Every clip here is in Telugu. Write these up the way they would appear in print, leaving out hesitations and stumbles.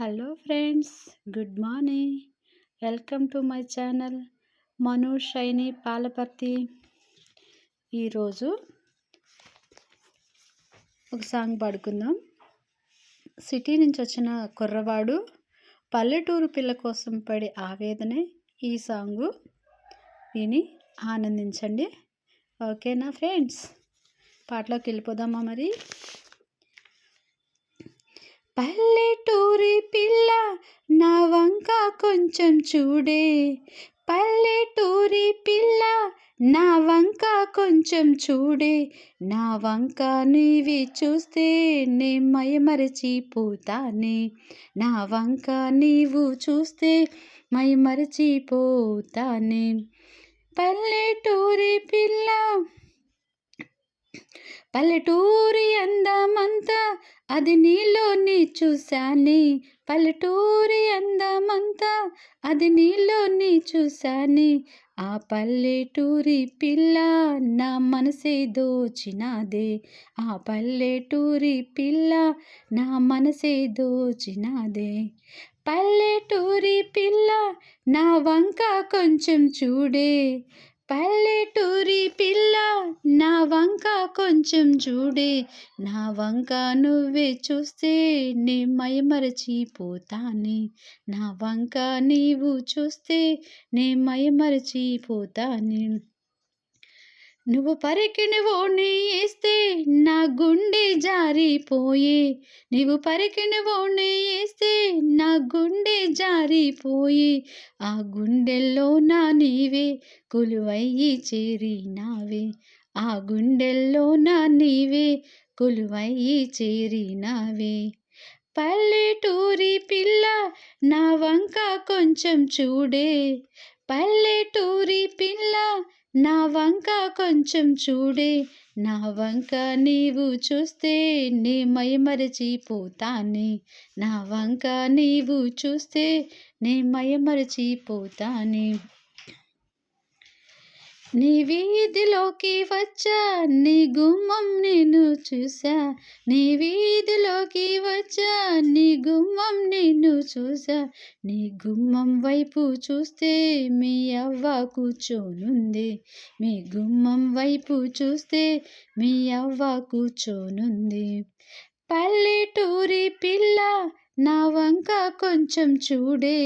Hello friends, good morning. Welcome to my channel Manu shiny Palaparthi. ఈరోజు ఒక సాంగ్ పాడుకుందాం. సిటీ నుంచి వచ్చిన కుర్రవాడు పల్లెటూరు పిల్ల కోసం పడే ఆవేదనే ఈ సాంగు. విని ఆనందించండి. ఓకేనా ఫ్రెండ్స్? పాటలోకి వెళ్ళిపోదామా మరి? పల్లెటూరి పిల్ల నా వంక కొంచెం చూడే, పల్లెటూరి పిల్ల నా వంక కొంచెం చూడే, నా వంక నీవి చూస్తే నే మైమరచిపోతానే, నా వంక నీవు చూస్తే మైమరచిపోతానే. పల్లెటూరి పిల్ల పల్లెటూరి అందమంతా అది నీలోని చూశానే, పల్లెటూరి అందమంతా అది నీలోని చూశానే, ఆ పల్లెటూరి పిల్ల నా మనసే దోచినాదే, ఆ పల్లెటూరి పిల్ల నా మనసే దోచినాదే. పల్లెటూరి పిల్ల నా వంక కొంచెం చూడే, పల్లెటూరి పిల్ల నా వంక కొంచెం చూడే, నా వంక నువ్వే చూస్తే నే మైమరచిపోతానే, నా వంక నీవు చూస్తే నే మైమరచిపోతానే. నువ్వు పరికిని ఓణి వేస్తే నా గుండె జారిపోయే, నువ్వు పరికిని ఓణి వేస్తే నా గుండె జారిపోయే, ఆ గుండెల్లో నా నీవే కొలువయ్యి చేరినావే, ఆ గుండెల్లో నా నీవే కొలువయ్యి చేరినావే. పల్లెటూరి పిల్ల నా వంక కొంచెం చూడే, పల్లెటూరి పిల్ల నా వంక కొంచెం చూడే, నా వంక నీవు చూస్తే నే మైమరచిపోతానే, నా వంక నీవు చూస్తే నే మైమరచిపోతానే. నీ వీధిలోకి వచ్చా, నీ గుమ్మం నేను చూసా, నీ వీధిలోకి వచ్చా, నీ గుమ్మం నేను చూసా, నీ గుమ్మం వైపు చూస్తే మీ అవ్వ కూర్చోనుంది, మీ గుమ్మం వైపు చూస్తే మీ అవ్వ కూర్చోనుంది. పల్లెటూరి పిల్ల నా వంక కొంచెం చూడే,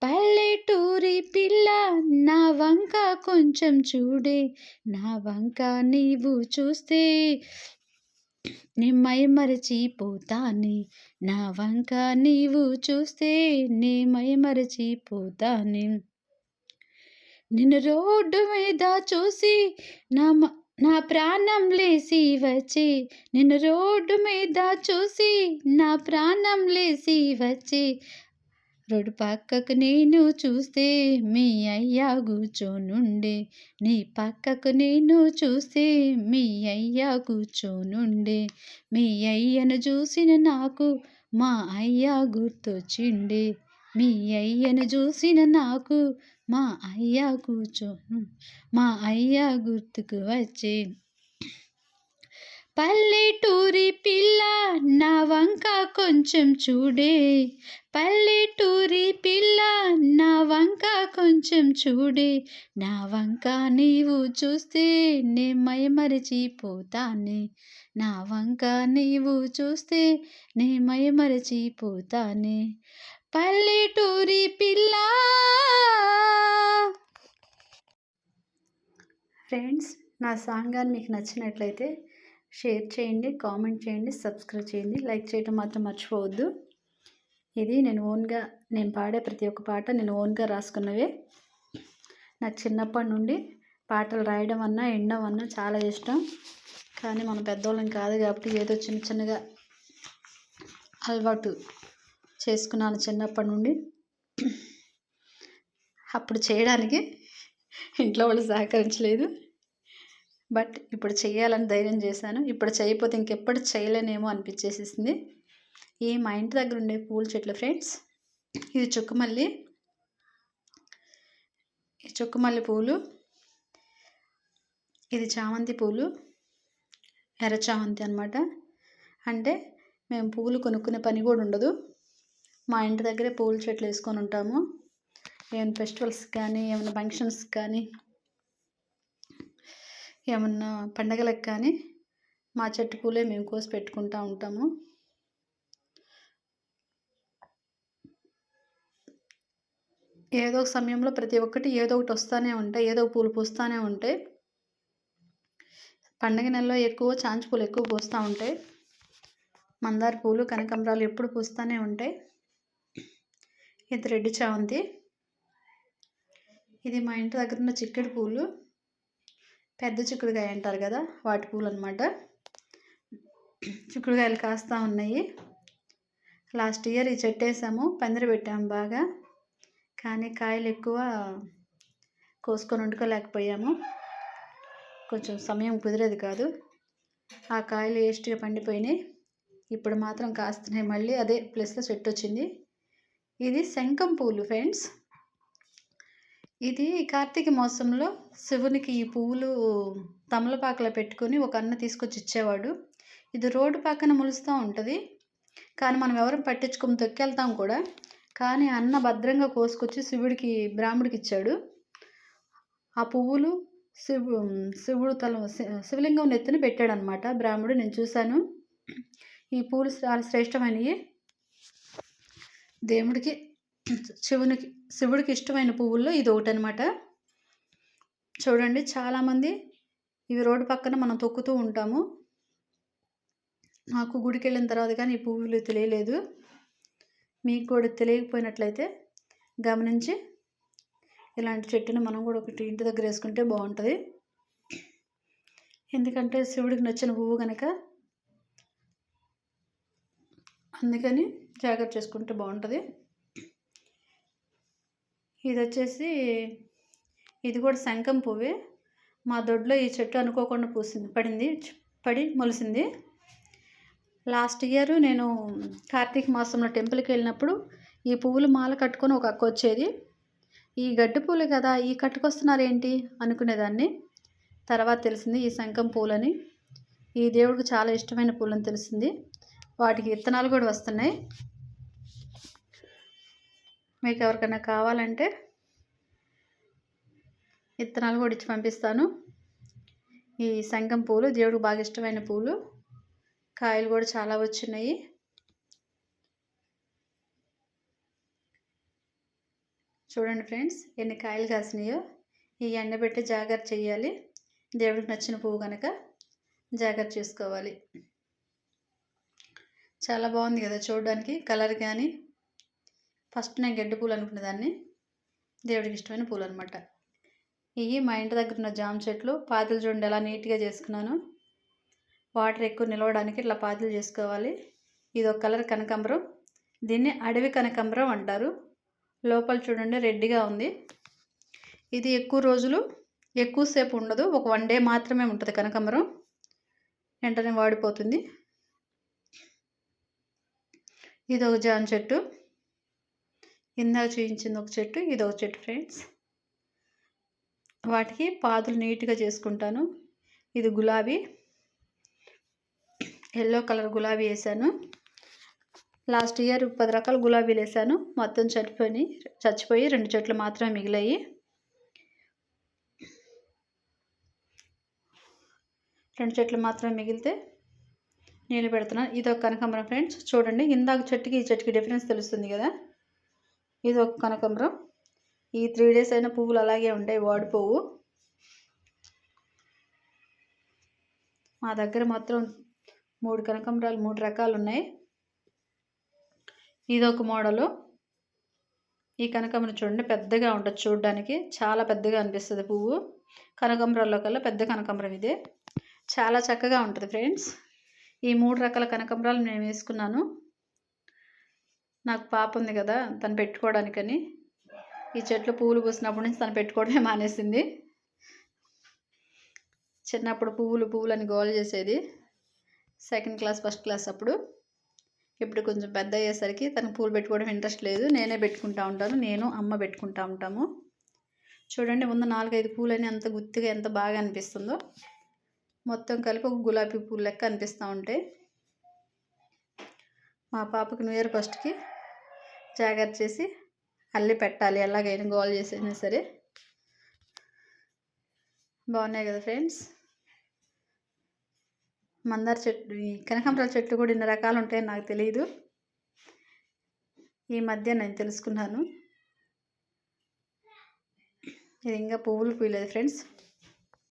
పల్లెటూరి పిల్ల నా వంక కొంచెం చూడే, నా వంక నీవు చూస్తే నే మైమరచిపోతానే, నా వంక నీవు చూస్తే నే మైమరచిపోతానే. నిన్ను రోడ్డు మీద చూసి నా ప్రాణం లేసి వచ్చే, నిన్ను రోడ్డు మీద చూసి నా ప్రాణం లేసి వచ్చే, రోడ్డు పక్కకు నేను చూస్తే మీ అయ్యా కూర్చోనుండే, నీ పక్కకు నేను చూస్తే మీ అయ్యా కూర్చోనుండే, మీ అయ్యను చూసిన నాకు మా అయ్యా గుర్తొచ్చిండే, మీ అయ్యను చూసిన నాకు మా అయ్యా మా అయ్యా గుర్తుకు వచ్చే. పల్లెటూరి పిల్ల నా వంక కొంచెం చూడే, పల్లెటూరి పిల్ల నా వంక కొంచెం చూడే, నా వంక నీవు చూస్తే నే మైమరచిపోతానే, నా వంక నీవు చూస్తే నే మైమరచిపోతానే. పల్లెటూరి పిల్ల. ఫ్రెండ్స్, నా సాంగ్ కానీ మీకు నచ్చినట్లయితే షేర్ చేయండి, కామెంట్ చేయండి, సబ్స్క్రైబ్ చేయండి, లైక్ చేయడం మాత్రం మర్చిపోవద్దు. ఇది నేను పాడే ప్రతి ఒక్క పాట నేను ఓన్గా రాసుకున్నవే. నాకు చిన్నప్పటి నుండి పాటలు రాయడం అన్నా వినడం అన్నా చాలా ఇష్టం. కానీ మనం పెద్దవాళ్ళం కాదు కాబట్టి ఏదో చిన్న చిన్నగా అలవాటు చేసుకున్నాను చిన్నప్పటి నుండి. అప్పుడు చేయడానికి ఇంట్లో వాళ్ళు సహకరించలేదు, బట్ ఇప్పుడు చేయాలని ధైర్యం చేశాను. ఇప్పుడు చేయకపోతే ఇంకెప్పుడు చేయలేనేమో అనిపించేసింది. ఈ మా ఇంటి దగ్గర ఉండే పూల చెట్లు ఫ్రెండ్స్, ఇది చుక్కమల్లి, ఈ చుక్కమల్లి పూలు, ఇది చామంతి పూలు, ఎర్ర చామంతి అనమాట. అంటే మేము పూలు కొనుక్కునే పని కూడా ఉండదు, మా ఇంటి దగ్గరే పూల చెట్లు వేసుకొని ఉంటాము. ఏమైనా ఫెస్టివల్స్ కానీ, ఏమైనా ఫంక్షన్స్ కానీ, ఏమన్నా పండగలకు కానీ మా చెట్టు పూలే మేము కోసి పెట్టుకుంటూ ఉంటాము. ఏదో ఒక సమయంలో ప్రతి ఒక్కటి ఏదో ఒకటి వస్తూనే ఉంటాయి, ఏదో పూలు పూస్తూనే ఉంటాయి. పండగ నెలలో ఎక్కువ చాంచి పూలు ఎక్కువ పూస్తూ ఉంటాయి. మందార పూలు, కనకాంబరాలు ఎప్పుడు పూస్తూనే ఉంటాయి. ఇది రెడ్ చామంతి. ఇది మా ఇంటి దగ్గర ఉన్న చిక్కుడు పూలు, పెద్ద చిక్కుడుకాయ అంటారు కదా, వాటి పూలు అనమాట. చిక్కుడుకాయలు కాస్తూ ఉన్నాయి. లాస్ట్ ఇయర్ ఈ చెట్టు వేసాము, పందిరి పెట్టాము బాగా, కానీ కాయలు ఎక్కువ కోసుకొని వండుకోలేకపోయాము. కొంచెం సమయం కుదిరేది కాదు. ఆ కాయలు వేస్ట్గా పండిపోయినాయి. ఇప్పుడు మాత్రం కాస్తున్నాయి. మళ్ళీ అదే ప్లేస్లో చెట్టు వచ్చింది. ఇది శంఖం పూలు ఫ్రెండ్స్. ఇది కార్తీక మాసంలో శివునికి ఈ పువ్వులు తమలపాకలో పెట్టుకొని ఒక అన్న తీసుకొచ్చి ఇచ్చేవాడు. ఇది రోడ్డు పక్కన మొలుస్తూ ఉంటుంది, కానీ మనం ఎవరు పట్టించుకొని తొక్కెళ్తాం కూడా. కానీ అన్న భద్రంగా కోసుకొచ్చి శివుడికి, బ్రాహ్మడికి ఇచ్చాడు. ఆ పువ్వులు శివుడు శివలింగం నెత్తిన పెట్టాడనమాట బ్రాహ్మడు. నేను చూశాను. ఈ పూలు చాలా శ్రేష్టమైనవి. దేవుడికి, శివుడికి ఇష్టమైన పువ్వుల్లో ఇది ఒకటి అనమాట. చూడండి, చాలామంది ఇవి రోడ్డు పక్కన మనం తొక్కుతూ ఉంటాము. నాకు గుడికి వెళ్ళిన తర్వాత కానీ ఈ పువ్వులు తెలియలేదు. మీకు కూడా తెలియకపోయినట్లయితే గమనించి ఇలాంటి చెట్టుని మనం కూడా ఒకటి ఇంటి దగ్గర వేసుకుంటే బాగుంటుంది. ఎందుకంటే శివుడికి నచ్చిన పువ్వు కనుక, అందుకని జాగ్రత్త చేసుకుంటే బాగుంటుంది. ఇది వచ్చేసి, ఇది కూడా శంఖం పువ్వే. మా దొడ్లో ఈ చెట్టు అనుకోకుండా పడి మొలిసింది. లాస్ట్ ఇయర్ నేను కార్తీక మాసంలో టెంపుల్కి వెళ్ళినప్పుడు ఈ పువ్వులు మాల కట్టుకొని ఒక అక్క వచ్చేది. ఈ గడ్డి పూలు కదా, ఈ కట్టుకొస్తున్నారేంటి అనుకునేదాన్ని. తర్వాత తెలిసింది ఈ శంఖం పూలని. ఈ దేవుడికి చాలా ఇష్టమైన పూలని తెలిసింది. వాటికి విత్తనాలు కూడా వస్తున్నాయి. మీకు ఎవరికైనా కావాలంటే విత్తనాలు కూడా ఇచ్చి పంపిస్తాను. ఈ శంఖం పూలు దేవుడికి బాగా ఇష్టమైన పూలు. కాయలు కూడా చాలా వచ్చినాయి. చూడండి ఫ్రెండ్స్, ఎన్ని కాయలు కాసినాయో. ఈ ఎండబెట్టి జాగ్రత్త చేయాలి. దేవుడికి నచ్చిన పువ్వు కనుక జాగ్రత్త చేసుకోవాలి. చాలా బాగుంది కదా చూడడానికి, కలర్ కానీ. ఫస్ట్ నేను గడ్డి పూలు అనుకునేదాన్ని, దేవుడికి ఇష్టమైన పూలు అనమాట. ఇవి మా ఇంటి దగ్గర ఉన్న జామ చెట్లు. పాదులు చూడండి ఎలా నీట్గా చేసుకున్నాను. వాటర్ ఎక్కువ నిలవడానికి ఇట్లా పాదులు చేసుకోవాలి. ఇది ఒక కలర్ కనకాంబరం. దీన్ని అడవి కనకాంబరం అంటారు. లోపల చూడండి రెడ్గా ఉంది. ఇది ఎక్కువసేపు ఉండదు. ఒక 1 డే మాత్రమే ఉంటుంది కనకాంబరం, వెంటనే వాడిపోతుంది. ఇది ఒక జామ చెట్టు. ఇందాక చూపించింది ఒక చెట్టు, ఇది ఒక చెట్టు ఫ్రెండ్స్. వాటికి పాదులు నీట్గా చేసుకుంటాను. ఇది గులాబీ, ఎల్లో కలర్ గులాబీ వేసాను. లాస్ట్ ఇయర్ 10 రకాల గులాబీలు వేసాను. మొత్తం చచ్చిపోయి 2 చెట్లు మాత్రమే మిగిలాయి. 2 చెట్లు మాత్రమే మిగిలితే నీళ్ళు పెడుతున్నాను. ఇది ఒక కనకాంబరం ఫ్రెండ్స్. చూడండి, ఇందాక చెట్టుకి ఈ చెట్టుకి డిఫరెన్స్ తెలుస్తుంది కదా. ఇది ఒక కనకాంబరం. ఈ 3 days అయినా పువ్వులు అలాగే ఉంటాయి, వాడిపోవు. మా దగ్గర మొత్తం 3 కనకాంబరాలు 3 రకాలు ఉన్నాయి. ఇది ఒక మోడలు. ఈ కనకాంబరం చూడండి, పెద్దగా ఉంటుంది చూడడానికి, చాలా పెద్దగా అనిపిస్తుంది పువ్వు. కనకాంబరాల్లో కల్లా పెద్ద కనకాంబరం ఇదే. చాలా చక్కగా ఉంటుంది ఫ్రెండ్స్. ఈ 3 రకాల కనకాంబరాలు నేను వేసుకున్నాను. నాకు పాప ఉంది కదా, తను పెట్టుకోవడానికని. ఈ చెట్లు పువ్వులు పూసినప్పటి నుంచి తను పెట్టుకోవడమే మానేసింది. చిన్నప్పుడు పువ్వులని గోల చేసేది, 2nd క్లాస్ 1st క్లాస్ అప్పుడు. ఇప్పుడు కొంచెం పెద్ద అయ్యేసరికి తనకు పూలు పెట్టుకోవడం ఇంట్రెస్ట్ లేదు. నేనే పెట్టుకుంటూ ఉంటాను, నేను అమ్మ పెట్టుకుంటూ ఉంటాము. చూడండి, ముందు 4-5 పూలని ఎంత గుత్తిగా ఎంత బాగా అనిపిస్తుందో. మొత్తం కలిపి ఒక గులాబీ పూలు లెక్క అనిపిస్తూ ఉంటాయి. మా పాపకు న్యూ ఇయర్ 1st జాగ్రత్త చేసి అల్లి పెట్టాలి. ఎలాగైనా గోల చేసైనా సరే. బాగున్నాయి కదా ఫ్రెండ్స్. మందార చెట్టు, ఈ కనకాంబరాల చెట్లు కూడా ఇన్ని రకాలు ఉంటాయని నాకు తెలియదు. ఈ మధ్య నేను తెలుసుకున్నాను. ఇది ఇంకా పువ్వులు పూయలేదు ఫ్రెండ్స్.